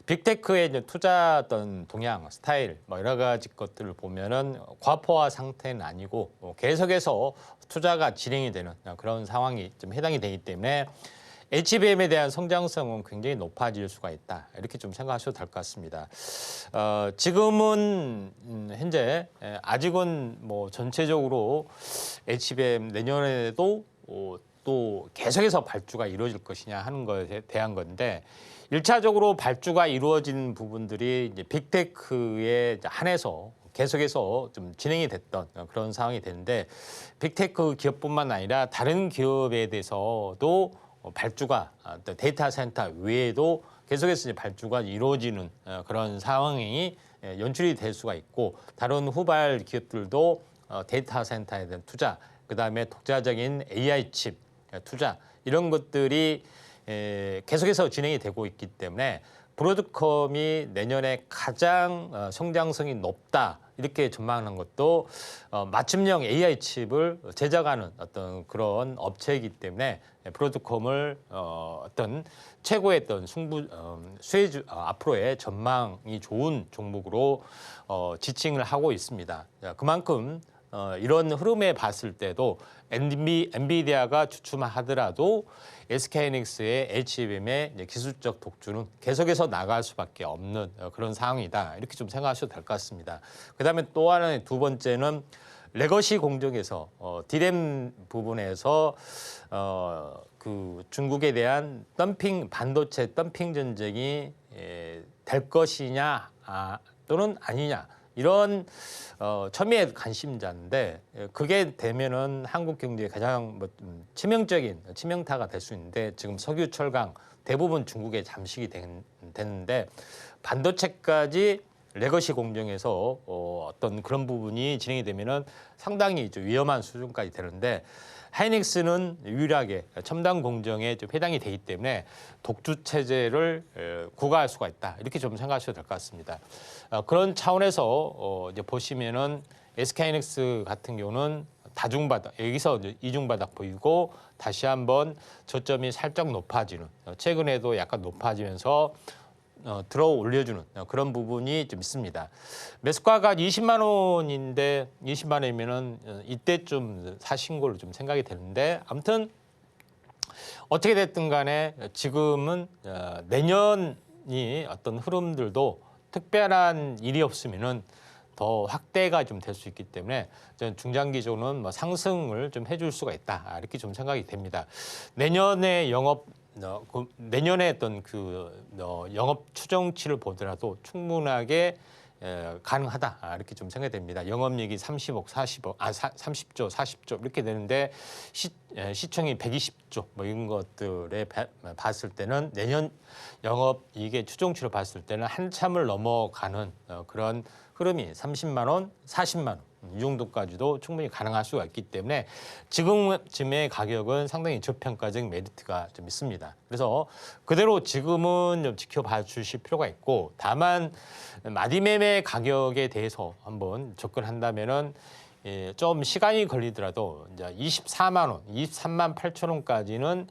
S2: 빅테크의 이제 투자 어떤 동향, 스타일 뭐 여러 가지 것들을 보면은 과포화 상태는 아니고 계속해서 투자가 진행이 되는 그런 상황이 좀 해당이 되기 때문에 HBM에 대한 성장성은 굉장히 높아질 수가 있다. 이렇게 좀 생각하셔도 될 것 같습니다. 지금은 현재 아직은 뭐 전체적으로 HBM 내년에도 또 계속해서 발주가 이루어질 것이냐 하는 것에 대한 건데 1차적으로 발주가 이루어진 부분들이 이제 빅테크에 한해서 계속해서 좀 진행이 됐던 그런 상황이 되는데 빅테크 기업뿐만 아니라 다른 기업에 대해서도 발주가 데이터 센터 외에도 계속해서 이제 발주가 이루어지는 그런 상황이 연출이 될 수가 있고 다른 후발 기업들도 데이터 센터에 대한 투자, 그다음에 독자적인 AI 칩 투자 이런 것들이 계속해서 진행이 되고 있기 때문에 브로드컴이 내년에 가장 성장성이 높다 이렇게 전망하는 것도 맞춤형 AI 칩을 제작하는 어떤 그런 업체이기 때문에 브로드컴을 어떤 최고의 어떤 수혜주 앞으로의 전망이 좋은 종목으로 지칭을 하고 있습니다. 그만큼 이런 흐름에 봤을 때도 엔비디아가 주춤하더라도 SK하이닉스의 HBM의 기술적 독주는 계속해서 나갈 수밖에 없는 그런 상황이다. 이렇게 좀 생각하셔도 될 것 같습니다. 그다음에 또 하나의 두 번째는 레거시 공정에서 디램 부분에서 그 중국에 대한 반도체 덤핑 전쟁이 될 것이냐 또는 아니냐. 이런 첨예의 관심자인데 그게 되면은 한국 경제에 가장 치명적인 치명타가 될 수 있는데 지금 석유, 철강 대부분 중국에 잠식이 되는데 반도체까지 레거시 공정에서 어떤 그런 부분이 진행이 되면은 상당히 좀 위험한 수준까지 되는데 하이닉스는 유일하게 첨단 공정에 좀 해당이 되기 때문에 독주 체제를 구가할 수가 있다. 이렇게 좀 생각하셔도 될 것 같습니다. 그런 차원에서 이제 보시면은 SK하이닉스 같은 경우는 다중바닥 여기서 이제 이중바닥 보이고 다시 한번 저점이 살짝 높아지는 최근에도 약간 높아지면서 들어 올려주는 그런 부분이 좀 있습니다. 매수가가 20만 원인데 20만 원이면은 이때쯤 사신 걸로 좀 생각이 되는데 아무튼 어떻게 됐든 간에 지금은 내년이 어떤 흐름들도 특별한 일이 없으면은 더 확대가 좀 될 수 있기 때문에 저는 중장기적으로는 뭐 상승을 좀 해줄 수가 있다 이렇게 좀 생각이 됩니다. 내년에 내년에 어떤 영업 추정치를 보더라도 충분하게 가능하다 이렇게 좀 생각이 됩니다. 영업이익이 30억, 40억, 30조, 40조 이렇게 되는데 시총이 120조 뭐 이런 것들에 봤을 때는 내년 영업이익의 추정치로 봤을 때는 한참을 넘어가는 그런 흐름이 30만 원, 40만 원 이 정도까지도 충분히 가능할 수가 있기 때문에 지금쯤의 가격은 상당히 저평가적인 메리트가 좀 있습니다. 그래서 그대로 지금은 좀 지켜봐 주실 필요가 있고 다만 마디매매 가격에 대해서 한번 접근한다면은 좀 시간이 걸리더라도 이제 24만 원, 23만 8천 원까지는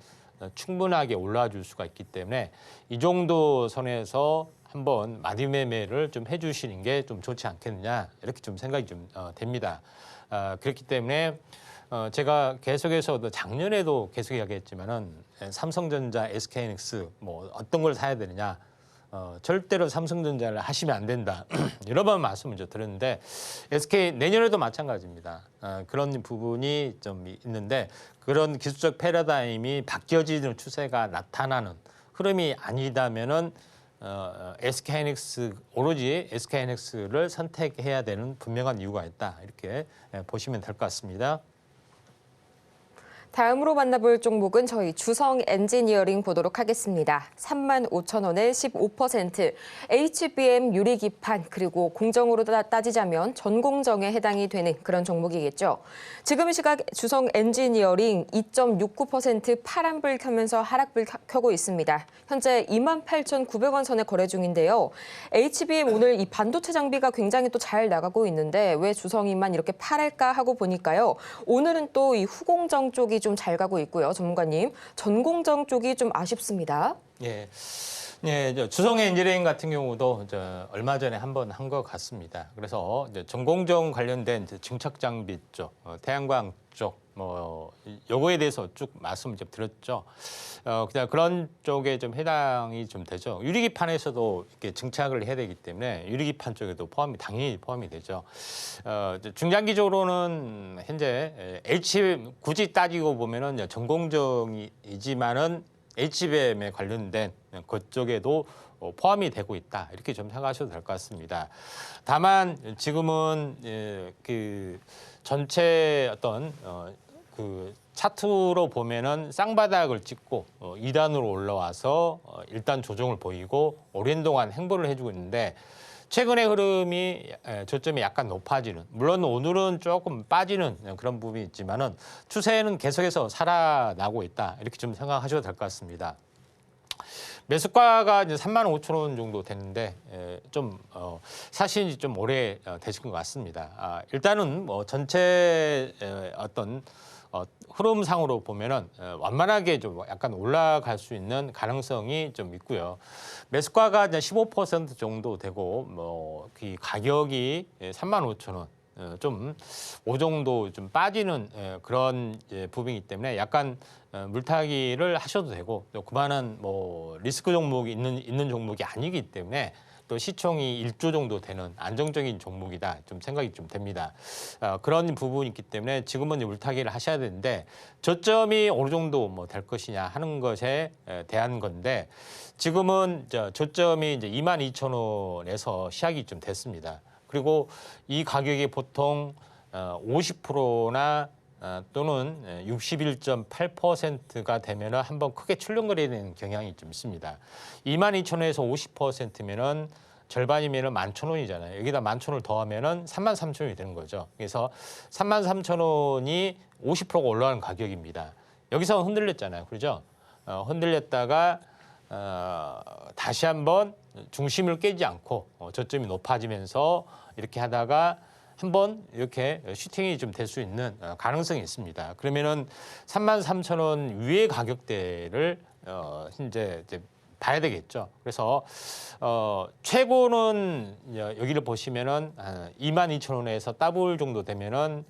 S2: 충분하게 올라와 줄 수가 있기 때문에 이 정도 선에서 한번 마디매매를 좀 해주시는 게 좀 좋지 않겠느냐 이렇게 좀 생각이 좀 됩니다. 그렇기 때문에 제가 계속해서 작년에도 계속 이야기했지만은 삼성전자, SK하이닉스 뭐 어떤 걸 사야 되느냐 절대로 삼성전자를 하시면 안 된다 여러 번 말씀을 드렸는데 SK 내년에도 마찬가지입니다. 그런 부분이 좀 있는데 그런 기술적 패러다임이 바뀌어지는 추세가 나타나는 흐름이 아니다면은 SK하이닉스 오로지 SK하이닉스를 선택해야 되는 분명한 이유가 있다 이렇게 보시면 될 것 같습니다.
S1: 다음으로 만나볼 종목은 저희 주성 엔지니어링 보도록 하겠습니다. 35,000원에 15%, HBM 유리기판 그리고 공정으로 따지자면 전공정에 해당이 되는 그런 종목이겠죠. 지금 시각 주성 엔지니어링 2.69% 파란불 켜면서 하락불 켜고 있습니다. 현재 28,900원 선에 거래 중인데요. HBM 오늘 이 반도체 장비가 굉장히 또 잘 나가고 있는데 왜 주성이만 이렇게 파랄까 하고 보니까요. 오늘은 또 이 후공정 쪽이 좀 잘 가고 있고요. 전문가님, 전공정 쪽이 좀 아쉽습니다.
S2: 예, 주성 엔지니어링 같은 경우도 얼마 전에 한번 한 것 같습니다. 그래서 전공정 관련된 증착 장비 쪽, 태양광 쪽, 뭐 요거에 대해서 쭉 말씀을 좀 드렸죠. 그냥 그런 쪽에 좀 해당이 좀 되죠. 유리기판에서도 이렇게 증착을 해야 되기 때문에 유리기판 쪽에도 당연히 포함이 되죠. 중장기적으로는 현재 HBM 굳이 따지고 보면은 전공정이지만은 HBM에 관련된 그쪽에도 포함이 되고 있다 이렇게 좀 생각하셔도 될 것 같습니다. 다만 지금은 그 전체 어떤 그 차트로 보면은 쌍바닥을 찍고 2단으로 올라와서 일단 조정을 보이고 오랜 동안 행보를 해주고 있는데 최근의 흐름이 저점이 약간 높아지는 물론 오늘은 조금 빠지는 그런 부분이 있지만은 추세는 계속해서 살아나고 있다 이렇게 좀 생각하셔도 될 것 같습니다. 매수가가 이제 35,000원 정도 됐는데 사실이 좀 오래 되신 것 같습니다. 일단은 뭐 전체 어떤 흐름상으로 보면은 완만하게 좀 약간 올라갈 수 있는 가능성이 좀 있고요. 매수가가 이제 15% 정도 되고 뭐 그 가격이 35,000원. 좀 5 정도 좀 빠지는 그런 부분이기 때문에 약간 물타기를 하셔도 되고 또 그만한 뭐 리스크 종목이 있는 종목이 아니기 때문에 또 시총이 1조 정도 되는 안정적인 종목이다 좀 생각이 좀 됩니다. 그런 부분이 있기 때문에 지금은 물타기를 하셔야 되는데 저점이 어느 정도 뭐 될 것이냐 하는 것에 대한 건데 지금은 저점이 이제 22,000원에서 시작이 좀 됐습니다. 그리고 이 가격이 보통 50%나 또는 61.8%가 되면은 한번 크게 출렁거리는 경향이 좀 있습니다. 22,000원에서 50%면은 절반이면은 11,000원이잖아요. 여기다 11,000원을 더하면은 33,000원이 되는 거죠. 그래서 33,000원이 50%가 올라가는 가격입니다. 여기서 흔들렸잖아요. 그렇죠? 흔들렸다가 다시 한번 중심을 깨지 않고 저점이 높아지면서 이렇게 하다가 한번 이렇게 슈팅이 좀 될 수 있는 가능성이 있습니다. 그러면은 33,000원 위의 가격대를 이제 봐야 되겠죠. 그래서 최고는 여기를 보시면은 22,000원에서 더블 정도 되면은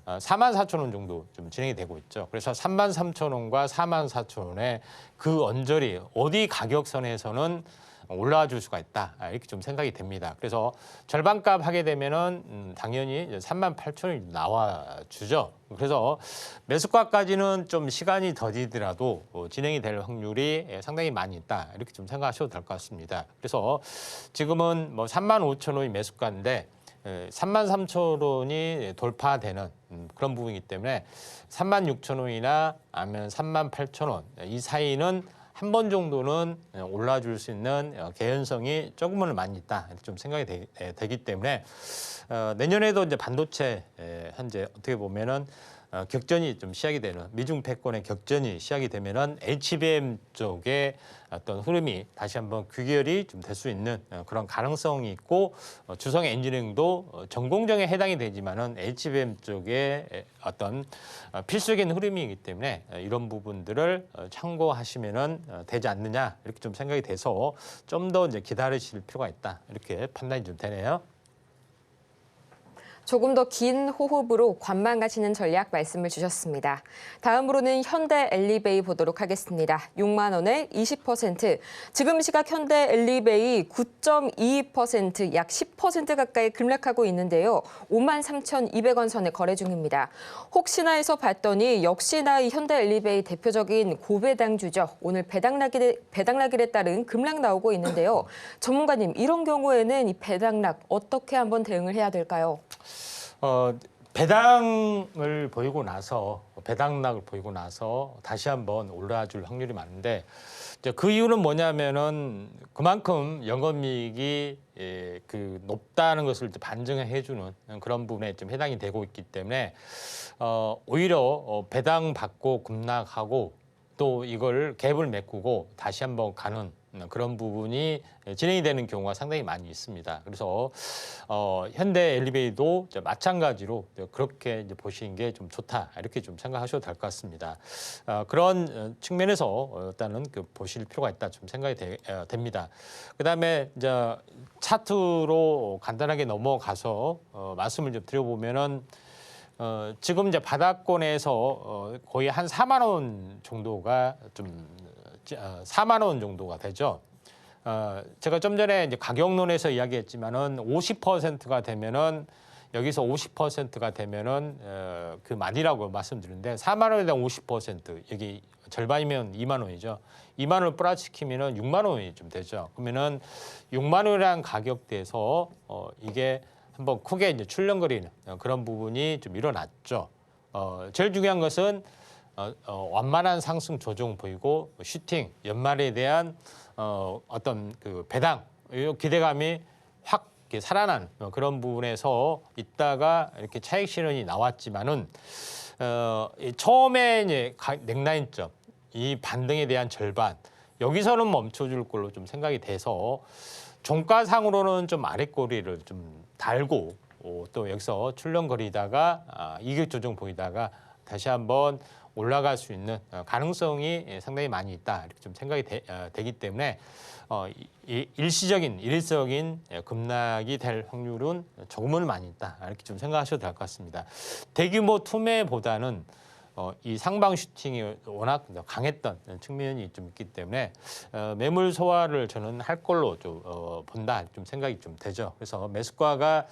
S2: 44,000원 정도 좀 진행이 되고 있죠. 그래서 33,000원과 44,000원의 그 언저리 어디 가격선에서는 올라와 줄 수가 있다. 이렇게 좀 생각이 됩니다. 그래서 절반값 하게 되면은 당연히 38,000원이 나와 주죠. 그래서 매수가까지는 좀 시간이 더디더라도 진행이 될 확률이 상당히 많이 있다. 이렇게 좀 생각하셔도 될 것 같습니다. 그래서 지금은 뭐 35,000원이 매수가인데 33,000원이 돌파되는 그런 부분이기 때문에 36,000원이나 아니면 38,000원 이 사이는 한 번 정도는 올라줄 수 있는 개연성이 조금은 많이 있다. 이렇게 좀 생각이 되기 때문에 내년에도 이제 반도체 현재 어떻게 보면은 격전이 좀 시작이 되는 미중 패권의 격전이 시작이 되면은 HBM 쪽에 어떤 흐름이 다시 한번 귀결이 좀 될 수 있는 그런 가능성이 있고 주성 엔지니어링도 전공정에 해당이 되지만은 HBM 쪽에 어떤 필수적인 흐름이기 때문에 이런 부분들을 참고하시면은 되지 않느냐 이렇게 좀 생각이 돼서 좀 더 이제 기다리실 필요가 있다 이렇게 판단이 좀 되네요.
S1: 조금 더 긴 호흡으로 관망 가시는 전략 말씀을 주셨습니다. 다음으로는 현대 엘리베이 보도록 하겠습니다. 6만 원에 20%. 지금 시각 현대 엘리베이 9.22%, 약 10% 가까이 급락하고 있는데요. 53,200원 선에 거래 중입니다. 혹시나 해서 봤더니 역시나 이 현대 엘리베이 대표적인 고배당주죠. 오늘 배당락일에 따른 급락 나오고 있는데요. 전문가님, 이런 경우에는 이 배당락 어떻게 한번 대응을 해야 될까요?
S2: 배당락을 보이고 나서 다시 한번 올라줄 확률이 많은데 이제 그 이유는 뭐냐면은 그만큼 영업이익이 그 높다는 것을 반증해주는 그런 부분에 좀 해당이 되고 있기 때문에 오히려 배당 받고 급락하고 또 이걸 갭을 메꾸고 다시 한번 가는 그런 부분이 진행이 되는 경우가 상당히 많이 있습니다. 그래서 현대 엘리베이도 마찬가지로 그렇게 이제 보시는 게 좀 좋다 이렇게 좀 생각하셔도 될 것 같습니다. 그런 측면에서 일단은 보실 필요가 있다 좀 생각이 됩니다. 그다음에 이제 차트로 간단하게 넘어가서 말씀을 좀 드려보면은. 지금 이제 바닥권에서 거의 한 4만 원 정도가 4만 원 정도가 되죠. 제가 좀 전에 이제 가격론에서 이야기했지만은 50%가 되면은 여기서 50%가 되면은 그만이라고 말씀드리는데 4만 원에 대한 50% 여기 절반이면 2만 원이죠. 2만 원을 플러스시키면은 6만 원이 좀 되죠. 그러면은 6만 원이라는 가격대에서 이게 한번 크게 이제 출렁거리는 그런 부분이 좀 일어났죠. 제일 중요한 것은 완만한 상승 조정 보이고 슈팅 연말에 대한 어떤 그 배당 기대감이 확 이렇게 살아난 그런 부분에서 있다가 이렇게 차익 실현이 나왔지만은 처음에 이제 넥라인점 이 반등에 대한 절반 여기서는 멈춰줄 걸로 좀 생각이 돼서 종가상으로는 좀 아랫꼬리를 좀 달고 또 여기서 출렁거리다가 이격 조정 보이다가 다시 한번 올라갈 수 있는 가능성이 상당히 많이 있다 이렇게 좀 생각이 되기 때문에 일시적인 급락이 될 확률은 조금은 많이 있다 이렇게 좀 생각하셔도 될 것 같습니다. 대규모 투매보다는 이 상방 슈팅이 워낙 강했던 측면이 좀 있기 때문에 매물 소화를 저는 할 걸로 좀 본다 좀 생각이 좀 되죠. 그래서 매수가가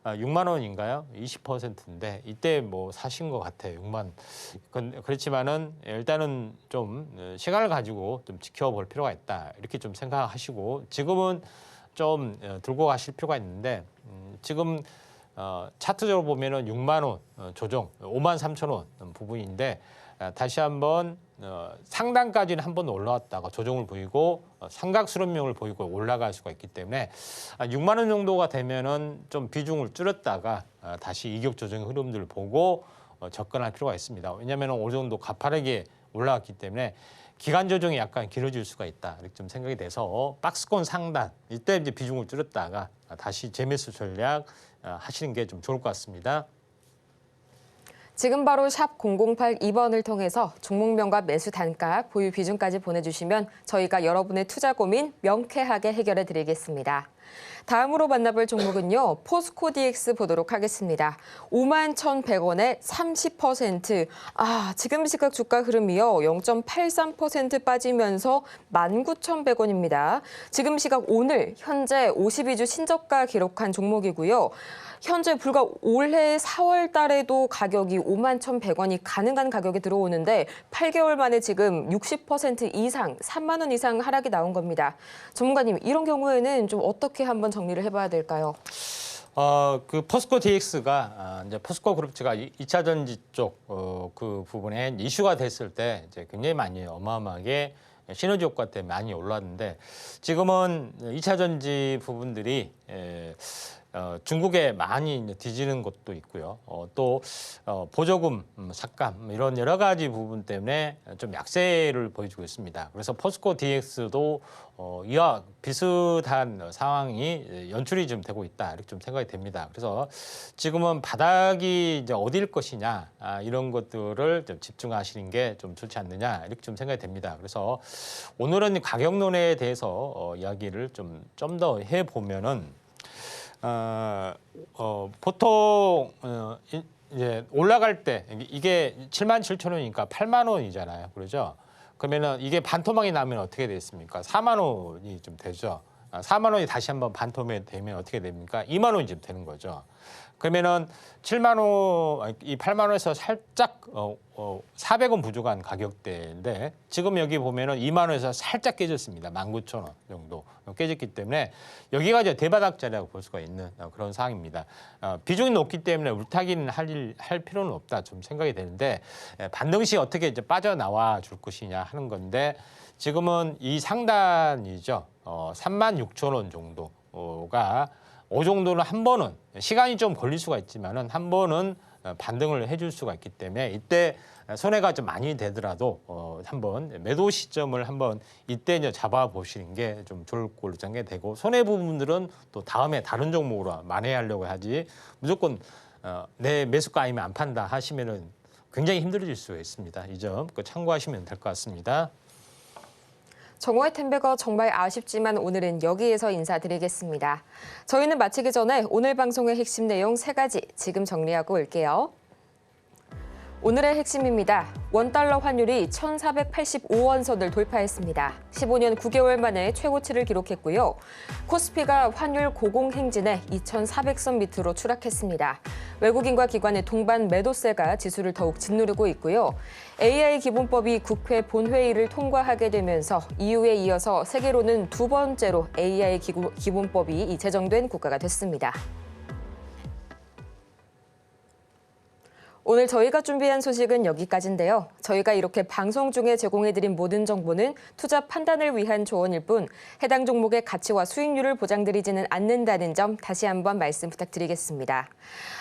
S2: 6만 원인가요? 20%인데 이때 뭐 사신 것 같아요. 6만. 그렇지만은 일단은 좀 시간을 가지고 좀 지켜볼 필요가 있다. 이렇게 좀 생각하시고 지금은 좀 들고 가실 필요가 있는데 지금 차트적으로 보면은 6만 원 조정, 5만 3천 원 부분인데 다시 한번 상단까지는 한번 올라왔다가 조정을 보이고 삼각수렴형을 보이고 올라갈 수가 있기 때문에 6만 원 정도가 되면은 좀 비중을 줄였다가 다시 이격 조정의 흐름들을 보고 접근할 필요가 있습니다. 왜냐하면 어느 정도 가파르게 올라왔기 때문에 기간 조정이 약간 길어질 수가 있다 이렇게 좀 생각이 돼서 박스권 상단 이때 이제 비중을 줄였다가 다시 재매수 전략 하시는 게 좀 좋을 것 같습니다.
S1: 지금 바로 샵 0082번을 통해서 종목명과 매수 단가, 보유 비중까지 보내주시면 저희가 여러분의 투자 고민 명쾌하게 해결해 드리겠습니다. 다음으로 만나볼 종목은요. 포스코 DX 보도록 하겠습니다. 51,100원에 30%. 지금 시각 주가 흐름이요. 0.83% 빠지면서 19,100원입니다. 지금 시각 오늘 현재 52주 신저가 기록한 종목이고요. 현재 불과 올해 4월 달에도 가격이 51,100원이 가능한 가격에 들어오는데 8개월 만에 지금 60% 이상, 3만 원 이상 하락이 나온 겁니다. 전문가님, 이런 경우에는 좀 어떻게 한번 정리를 해봐야 될까요?
S2: 그 포스코 DX가 이제 포스코 그룹츠가 2차 전지 쪽 그 부분에 이슈가 됐을 때 이제 굉장히 많이 어마어마하게 시너지 효과 때문에 많이 올랐는데 지금은 2차 전지 부분들이 중국에 많이 뒤지는 것도 있고요. 또 보조금 삭감 이런 여러 가지 부분 때문에 좀 약세를 보여주고 있습니다. 그래서 포스코 DX도 이와 비슷한 상황이 연출이 좀 되고 있다 이렇게 좀 생각이 됩니다. 그래서 지금은 바닥이 이제 어디일 것이냐 이런 것들을 좀 집중하시는 게 좀 좋지 않느냐 이렇게 좀 생각이 됩니다. 그래서 오늘은 가격론에 대해서 이야기를 좀 더 해보면은. 보통 이제 올라갈 때 이게 77,000원이니까 8만 원이잖아요. 그러죠? 그러면은 이게 반토막이 나면 어떻게 되겠습니까? 4만 원이 좀 되죠. 4만 원이 다시 한번 반토막이 되면 어떻게 됩니까? 2만 원이 좀 되는 거죠. 그러면은 7만 원, 이 8만 원에서 살짝 400원 부족한 가격대인데 지금 여기 보면은 2만 원에서 살짝 깨졌습니다. 19,000원 정도 깨졌기 때문에 여기가 이제 대바닥자리라고 볼 수가 있는 그런 상황입니다. 비중이 높기 때문에 울타기는 할 필요는 없다 좀 생각이 되는데 반등시 어떻게 이제 빠져나와 줄 것이냐 하는 건데 지금은 이 상단이죠. 36,000원 정도가 이 정도는 한 번은 시간이 좀 걸릴 수가 있지만은 한 번은 반등을 해줄 수가 있기 때문에 이때 손해가 좀 많이 되더라도 한번 매도 시점을 한번 이때 이제 잡아 보시는 게 좀 좋을 걸로 생각이 되고 손해 부분들은 또 다음에 다른 종목으로 만회하려고 하지 무조건 내 매수가 아니면 안 판다 하시면은 굉장히 힘들어질 수가 있습니다. 이 점 참고하시면 될 것 같습니다.
S1: 정오의 템베거 정말 아쉽지만 오늘은 여기에서 인사드리겠습니다. 저희는 마치기 전에 오늘 방송의 핵심 내용 3가지 지금 정리하고 올게요. 오늘의 핵심입니다. 원달러 환율이 1,485원 선을 돌파했습니다. 15년 9개월 만에 최고치를 기록했고요. 코스피가 환율 고공행진에 2,400선 밑으로 추락했습니다. 외국인과 기관의 동반 매도세가 지수를 더욱 짓누르고 있고요. AI 기본법이 국회 본회의를 통과하게 되면서 EU에 이어서 세계로는 2번째로 AI 기본법이 제정된 국가가 됐습니다. 오늘 저희가 준비한 소식은 여기까지인데요. 저희가 이렇게 방송 중에 제공해드린 모든 정보는 투자 판단을 위한 조언일 뿐 해당 종목의 가치와 수익률을 보장드리지는 않는다는 점 다시 한번 말씀 부탁드리겠습니다.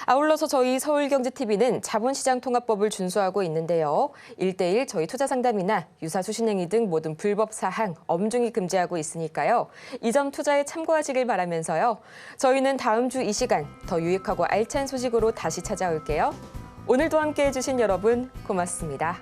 S1: 아울러서 저희 서울경제TV는 자본시장통합법을 준수하고 있는데요. 1:1 저희 투자상담이나 유사수신행위 등 모든 불법 사항 엄중히 금지하고 있으니까요. 이 점 투자에 참고하시길 바라면서요. 저희는 다음 주 이 시간 더 유익하고 알찬 소식으로 다시 찾아올게요. 오늘도 함께해 주신 여러분 고맙습니다.